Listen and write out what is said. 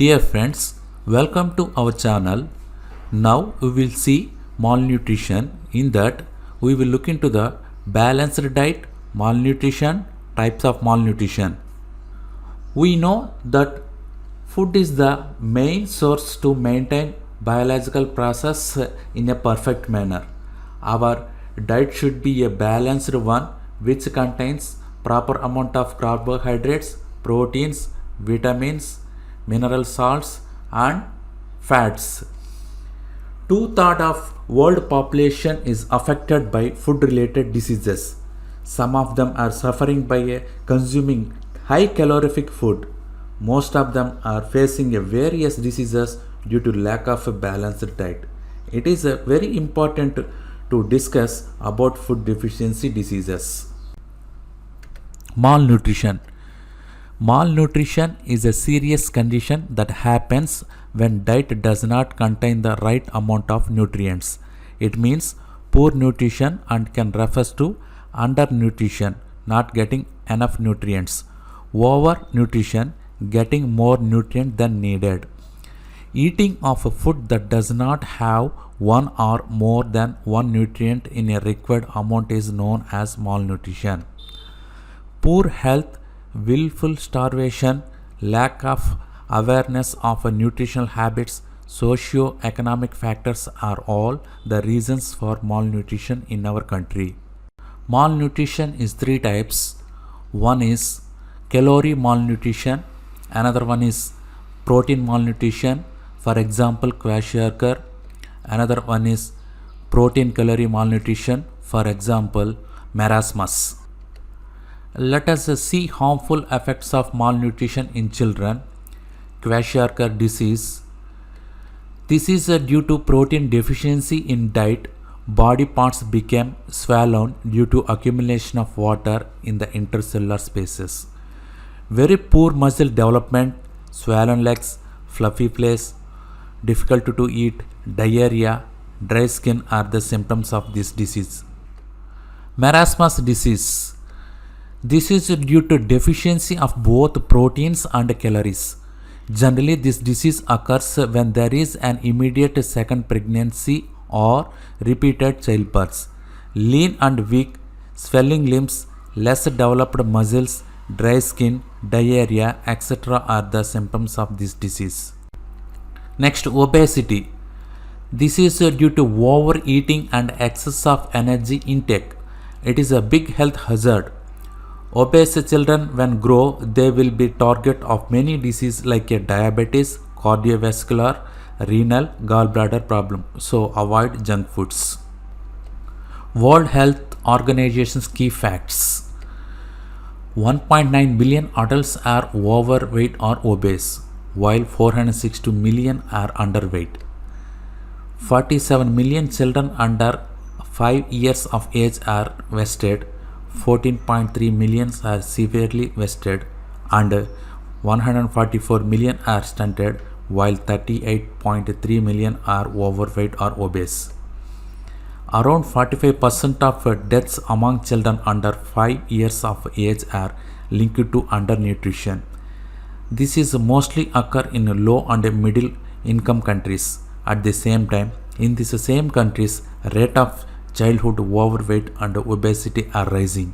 Dear friends, welcome to our channel. Now we will see malnutrition. In that we will look into the balanced diet, malnutrition, types of malnutrition. We know that food is the main source to maintain biological process in a perfect manner. Our diet should be a balanced one which contains proper amount of carbohydrates, proteins, vitamins, mineral salts and fats. Two-thirds of world population is affected by food related diseases. Some of them are suffering by consuming high calorific food. Most of them are facing various diseases due to lack of a balanced diet. It is very important to discuss about food deficiency diseases. Malnutrition. Malnutrition is a serious condition that happens when diet does not contain the right amount of nutrients. It means poor nutrition and can refer to undernutrition, not getting enough nutrients. Overnutrition, getting more nutrient than needed. Eating of a food that does not have one or more than one nutrient in a required amount is known as malnutrition. Poor health, willful starvation, lack of awareness of nutritional habits, socio-economic factors are all the reasons for malnutrition in our country. Malnutrition is three types. One is calorie malnutrition, another one is protein malnutrition, for example kwashiorkor. Another one is protein calorie malnutrition, for example marasmus. Let us see harmful effects of malnutrition in children. Kwashiorkor disease. This is due to protein deficiency in diet. Body parts became swollen due to accumulation of water in the intercellular spaces. Very poor muscle development, swollen legs, fluffy face, difficult to eat, diarrhea, dry skin are the symptoms of this disease. Marasmus disease. This is due to deficiency of both proteins and calories. Generally, this disease occurs when there is an immediate second pregnancy or repeated childbirth. Lean and weak, swelling limbs, less developed muscles, dry skin, diarrhea, etc. are the symptoms of this disease. Next, obesity. This is due to overeating and excess of energy intake. It is a big health hazard. Obese children when grow, they will be target of many diseases like diabetes, cardiovascular, renal, gallbladder problem. So avoid junk foods. World Health Organization's key facts. 1.9 billion adults are overweight or obese, while 462 million are underweight. 47 million children under 5 years of age are wasted. 14.3 million are severely wasted and 144 million are stunted, while 38.3 million are overweight or obese. Around 45% of deaths among children under 5 years of age are linked to undernutrition. This is mostly occur in low and middle income countries. At the same time, in these same countries, rate of childhood overweight and obesity are rising.